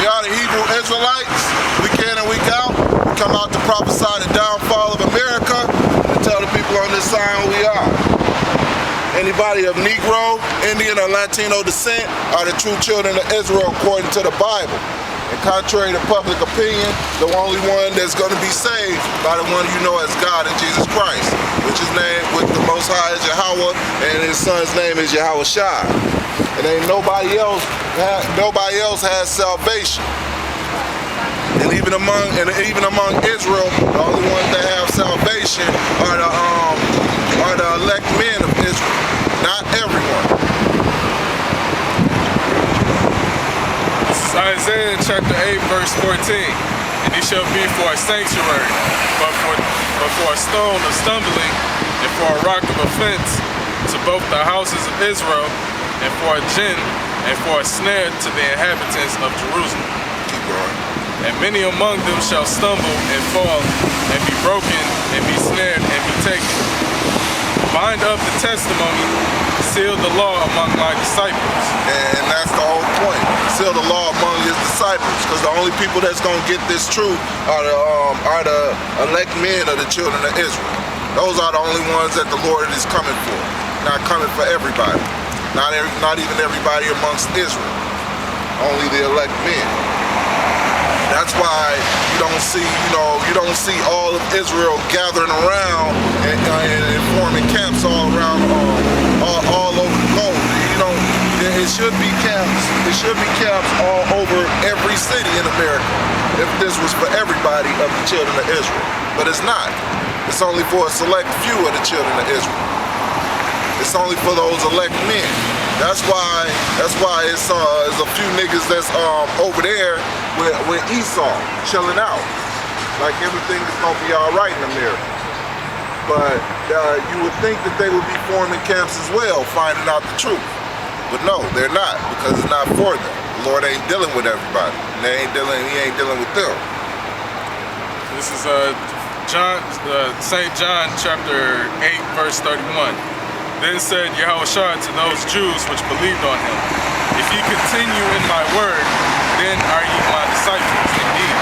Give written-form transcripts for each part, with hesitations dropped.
are the Hebrew Israelites. Week in and week out, we come out to prophesy the downfall of America and tell the people on this side who we are. Anybody of Negro, Indian, or Latino descent are the true children of Israel according to the Bible. And contrary to public opinion, the only one that's going to be saved by the one you know as God and Jesus Christ, which is named with the Most High is Yahweh, and His Son's name is Yahweh Shai. And ain't nobody else has salvation. And even among Israel, the only ones that have salvation are the elect men of Israel. Not everyone. This is Isaiah chapter 8, verse 14. And he shall be for a sanctuary, but for a stone of stumbling, and for a rock of offense to both the houses of Israel, and for a gin, and for a snare to the inhabitants of Jerusalem. Keep going. And many among them shall stumble and fall, and be broken, and be snared, and be taken. Bind up the testimony, seal the law among my disciples. And that's the whole point. Seal the law among His disciples, because the only people that's going to get this truth are the elect men of the children of Israel. Those are the only ones that the Lord is coming for. Not coming for everybody. Not even everybody amongst Israel. Only the elect men. That's why you don't see all of Israel gathering around and forming camps all around, all over the globe. It should be camps. It should be camps all over every city in America if this was for everybody of the children of Israel. But it's not. It's only for a select few of the children of Israel. It's only for those elect men. That's why it's a few niggas that's over there with Esau chilling out. Like everything is gonna be all right in America. But you would think that they would be forming camps as well, finding out the truth. But no, they're not, because it's not for them. The Lord ain't dealing with everybody. And He ain't dealing with them. This is St. John chapter 8, verse 31. Then said Yahushua to those Jews which believed on Him, if ye continue in my word, then are ye my disciples indeed.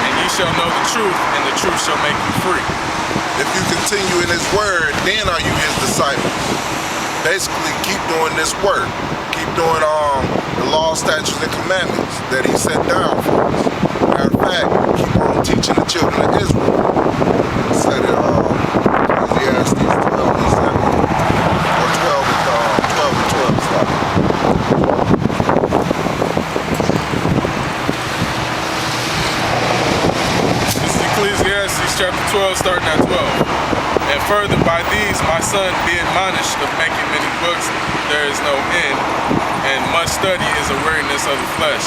And ye shall know the truth, and the truth shall make you free. If you continue in His word, then are you His disciples. Basically, keep doing this work. Keep doing the law, statutes, and commandments that He set down for us. Matter of fact, keep on teaching the children of Israel. He said it, Ecclesiastes 12 and 7. Or 12 and 12, stop. This is Ecclesiastes chapter 12, starting at 12. And further, by these my son be admonished of making many books, there is no end, and much study is a weariness of the flesh.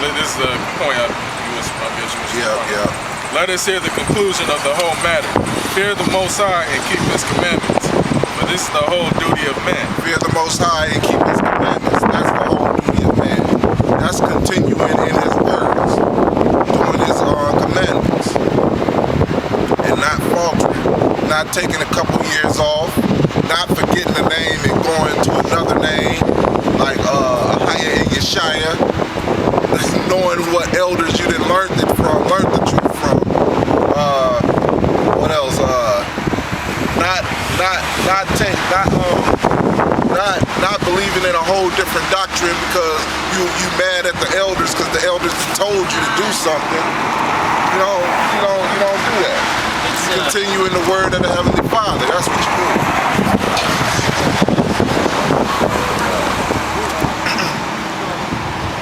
This is a point of interest. Yeah. Let us hear the conclusion of the whole matter. Fear the Most High and keep His commandments, for this is the whole duty of man. Fear the Most High and keep His commandments. That's the whole duty of man. That's continuing in His words, doing His commandments, and not faltering, not taking a couple years off, not forgetting the name and going to another name like Ahaya and Yeshaya, knowing what elders you done learned the truth from. What else? Not believing in a whole different doctrine because you mad at the elders because the elders told you to do something. You don't do that. You continue in the word of the Heavenly Father. That's what you do.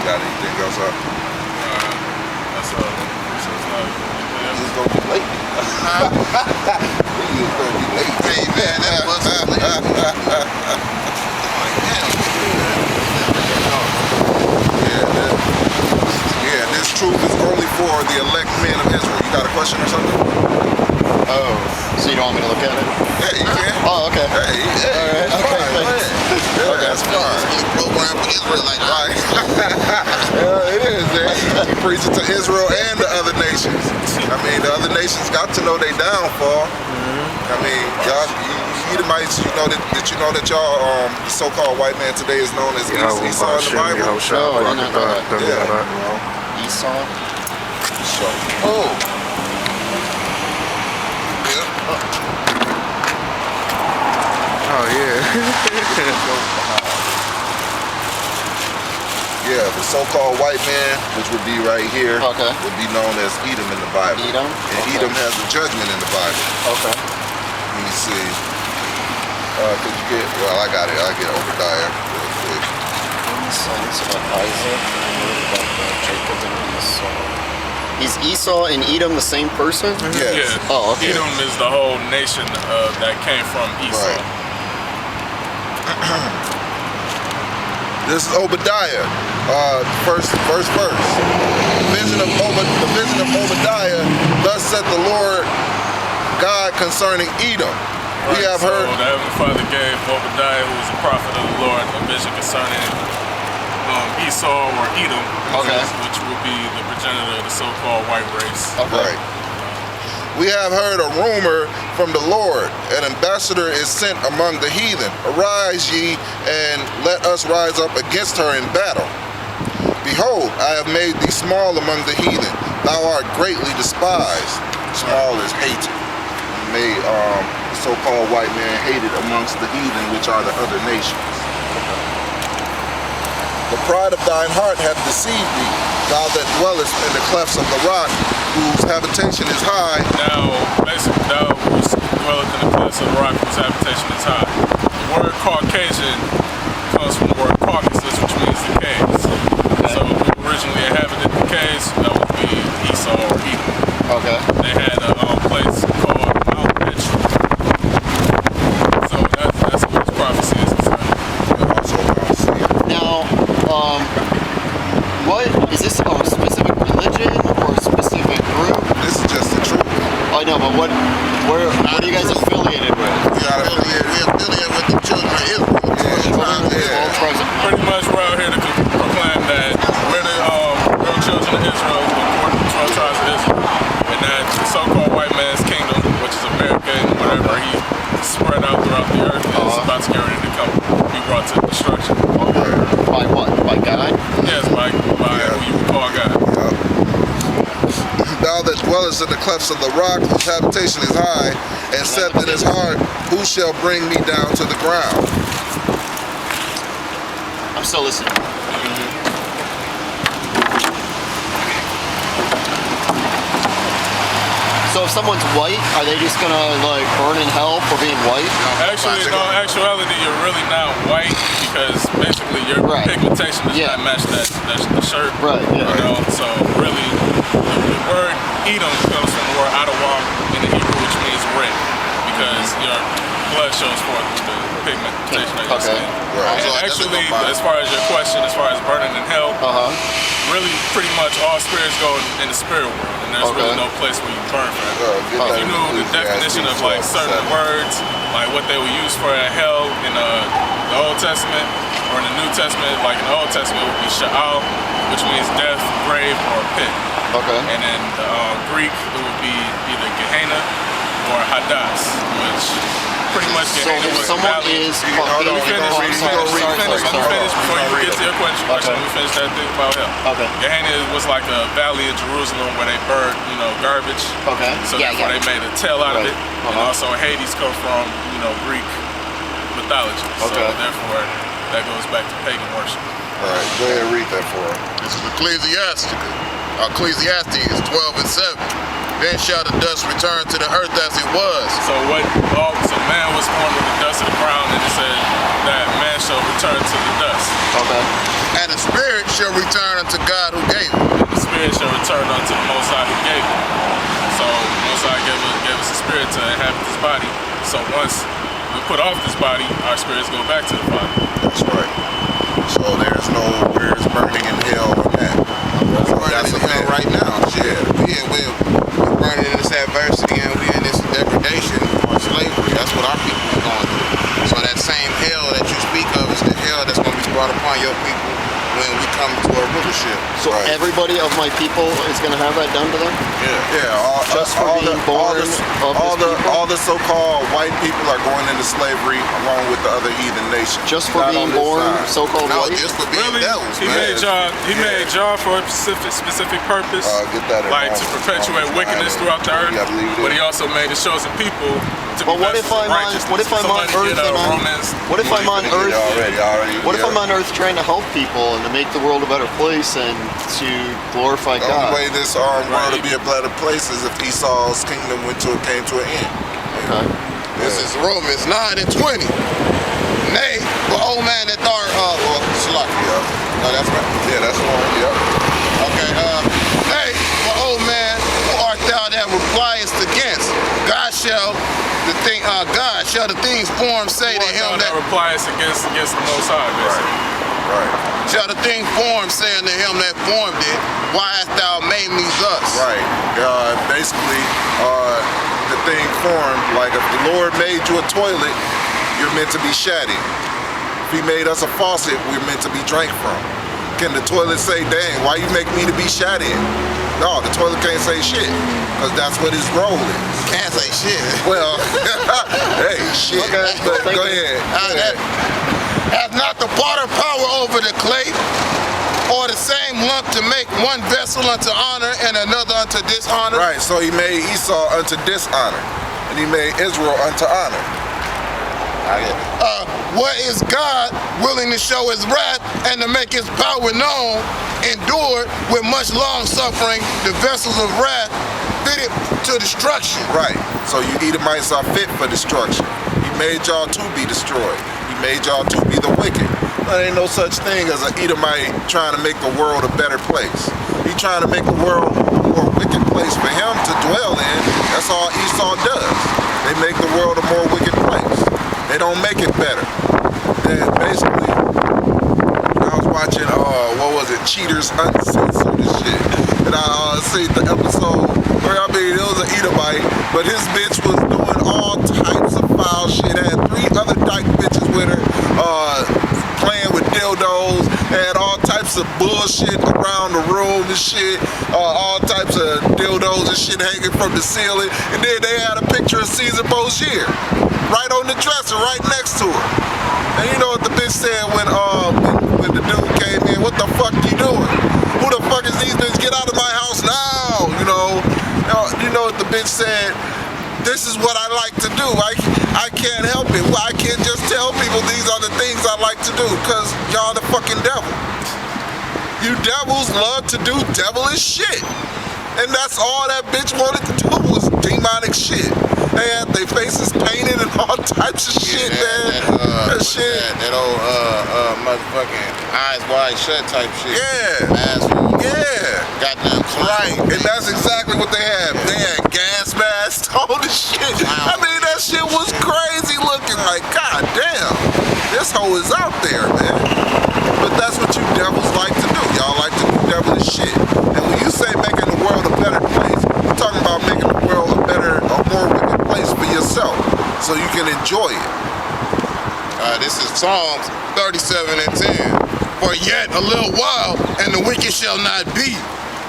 Got anything else up? That's all. He's gonna be late. He's gonna be late. Hey man, that wasn't late. Yeah, this truth is only for the elect men of Israel. You got a question or something? Oh, so you don't want me to look at it? Yeah, you can. Oh, okay. Hey, all right. it's Okay, fine. Go thanks. ahead. Yeah, Okay. that's fine. It's program for Israelite. Right. Yeah, it is, man. You preach it to Israel and the other nations. I mean, the other nations got to know their downfall. I mean, y'all, Edomites, you know that y'all, the so-called white man today is known as Esau in the Bible. Oh, I didn't know that. Yeah. Esau. So, oh. Yeah. Oh yeah. Yeah, the so-called white man, which would be right here, Okay. would be known as Edom in the Bible. Edom? And Okay. Edom has the judgment in the Bible. Okay. Let me see. Could you get, well, I got it. I'll get Obadiah real quick. Sons of Isaac, Jacob and Esau. Is Esau and Edom the same person? Yes. Yeah. Oh, okay. Edom is the whole nation that came from Esau. Right. This is Obadiah, verse. The vision of Obadiah. Thus said the Lord God concerning Edom. We have So heard. the Heavenly Father gave Obadiah, who was a prophet of the Lord, a vision concerning Esau or Edom, Okay. which would be the progenitor of the so-called white race. Okay. Right. We have heard a rumor from the Lord. An ambassador is sent among the heathen. Arise ye, and let us rise up against her in battle. Behold, I have made thee small among the heathen. Thou art greatly despised. Small is hated. Made the so-called white man hated amongst the heathen, which are the other nations. The pride of thine heart hath deceived thee, thou that dwellest in the clefts of the rock, whose habitation is high. Now, basically, thou who dwelleth in the clefts of the rock, whose habitation is high. The word Caucasian comes from the word Caucasus, which means the caves. So, who originally inhabited the caves, that would be Esau or Edom. Okay. They had a place called Mount Petra. So that's what this prophecy is concerning. Also Mount Seir. Now, what is this a specific religion or a specific group? This is just the truth. I know, but what are you guys affiliated with? We are affiliated with the children of Israel. All present. Pretty much we're out here to proclaim that we're the real children of Israel, according to 12 tribes of Israel. And that the so-called white man's kingdom, which is America and whatever he spread out throughout the earth, is about to get ready to be brought to destruction. By what? By God? Yes, by who you would call God. Thou that dwellest in the clefts of the rock, whose habitation is high, and saith in his heart, who shall bring me down to the ground? I'm still listening. So if someone's white, are they just gonna like burn in hell for being white? Actually, no, in actuality, you're really not white because basically your Right. pigmentation does Yeah. not match the shirt. Right, yeah. You know, so really, the word Edom comes from the word Adawam in the Hebrew, which means red, because your blood shows forth the pigmentation of your Okay. skin. Right. And actually, as far as your question, as far as burning in hell, really pretty much all spirits go in the spirit world, and there's really no place where you burn forever. If you knew the definition of like certain words, like what they would use for hell in the Old Testament or in the New Testament, like in the Old Testament it would be Sha'al, which means death, grave, or pit. Okay. And in Greek it would be either Gehenna or Hades, which pretty much So Gehenna if was someone valley. is Let me finish. Let me finish before you get to your question. Okay. Let me finish that thing about hell. Okay. Gehenna was like a valley in Jerusalem where they burned, garbage. Okay. So therefore they made a tale out of Right. it. And also Hades come from, Greek mythology. So Okay. therefore that goes back to pagan worship. All right, go ahead and read that for him. This is Ecclesiastes 12 and 7. Then shall the dust return to the earth as it was. So man was formed with the dust of the ground, and it said that man shall return to the dust. Okay. And the spirit shall return unto God who gave it. And the spirit shall return unto the Most High who gave it. So the Most High gave us a spirit to inhabit this body. So once we put off this body, our spirits go back to the body. That's right. So there's burning in hell on that. That's a hell right now. Yeah. We're burning in this adversity and we're in this degradation or slavery. That's what our people are going through. So that same hell that you speak of is the hell that's going to be brought upon your people when we come into a rulership. So everybody of my people is going to have that done to them? Yeah, Just for being born of this people? all the so-called white people are going into slavery along with the other heathen nations. Just for Not being on this born side. so-called No, white? just for being Really? devils, He man. made y'all for a specific purpose, Get that in like to Romans. perpetuate Romans wickedness 9. throughout the earth. You gotta leave it But in. he also made his chosen people to But be what if vessels of I'm on, righteousness. what if I'm on Somebody Earth get, and Romans. what if I'm on Earth? Already. What if I'm on Earth trying to help people and to make the world a better place and to glorify The God? only way this world would be a better place is if Esau's kingdom came to an end. Okay. This is Romans 9 and 20. Nay, but old man that thought, Slack. Yeah. No, that's right. Yeah, that's the one. Yep. Okay, nay, but old man, who art thou that repliest against? God shall the things formed say to him that that replies against the Most High, basically. Right. shall the thing formed say unto him that formed it, why hast thou made me thus? Right. Basically, the thing formed, like if the Lord made you a toilet, you're meant to be shat in. If he made us a faucet, we're meant to be drank from. Can the toilet say, dang, why you make me to be shat in? No, the toilet can't say shit, because that's what his role is. Can't say shit. Well, hey, shit. Okay, But thank go you. ahead. Hath not the potter power over the clay, or the same lump to make one vessel unto honor and another unto dishonor? Right, so he made Esau unto dishonor, and he made Israel unto honor. What is God willing to show his wrath and to make his power known, endured with much long suffering the vessels of wrath fitted to destruction? Right, so you Edomites are fit for destruction. He made y'all to be destroyed. He made y'all to be the wicked. There ain't no such thing as an Edomite trying to make the world a better place. He trying to make the world a more wicked place for him to dwell in. That's all Esau does. They make the world a more wicked place. They don't make it better. And basically, I was watching, Cheaters Uncensored and shit. And I seen the episode where, it was an Edomite, but his bitch was doing all types of foul shit. Had 3 other dyke bitches with her, playing with dildos, had all types of bullshit around the room and shit, all types of dildos and shit hanging from the ceiling. And then they had a picture of Caesar Borgia right on the dresser, right next to her. And you know what the bitch said when the dude came in? What the fuck you doing? Who the fuck is these bitches? Get out of my house now! You know what the bitch said? This is what I like to do. I can't help it. Well, I can't just tell people these are the things I like to do, because y'all the fucking devil. You devils love to do devilish shit. And that's all that bitch wanted to do was demonic shit. They had their faces painted and all types of shit, man. That shit. That old motherfucking eyes wide shut type shit. Yeah. Asshole. Yeah. Goddamn clown. Right. And that's exactly what they had. They had gas masks, all this shit. I mean, that shit was crazy looking. Like, god damn. This hoe is out there, man. But that's what you devils like to do. Y'all like to do devilish shit. And when you say making the world a better place, you're talking about making the world a more wicked place for yourself, so you can enjoy it. This is Psalms 37 and 10. For yet a little while, and the wicked shall not be.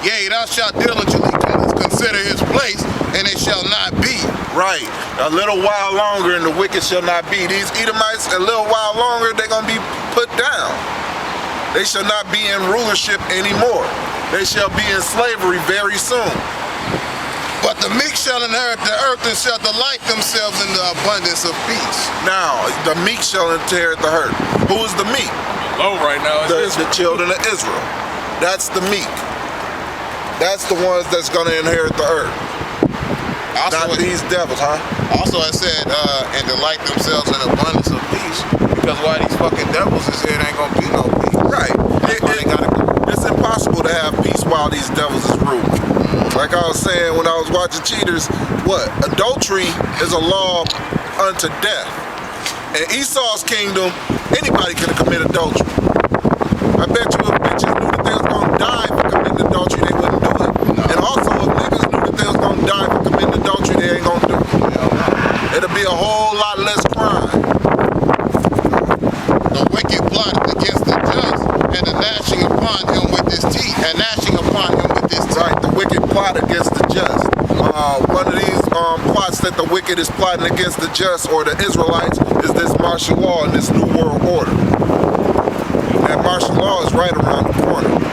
Yea, thou shalt diligently consider his place, and it shall not be. Right. A little while longer, and the wicked shall not be. These Edomites, a little while longer, they're going to be put down. They shall not be in rulership anymore. They shall be in slavery very soon. But the meek shall inherit the earth and shall delight themselves in the abundance of peace. Now, the meek shall inherit the earth. Who is the meek? Low right now is The children of Israel. That's the meek. That's the ones that's going to inherit the earth. Also, Not these devils, huh? Also, I said, and delight themselves in abundance of peace. Because why these fucking devils is here, it ain't gonna be no peace. Right. It's impossible to have peace while these devils is ruling. Like I was saying when I was watching Cheaters, adultery is a law unto death. In Esau's kingdom, anybody can commit adultery. I bet you if bitches knew that they was gonna die for committing adultery, they wouldn't do it. No. And also if niggas knew that they was gonna die for committing adultery, they ain't gonna do it. It'll be a whole lot less crime. The wicked plotted against the just, and the gnashing upon him his teeth and gnashing upon him with his teeth. Right, the wicked plot against the just. One of these plots that the wicked is plotting against the just or the Israelites is this martial law and this new world order. That martial law is right around the corner.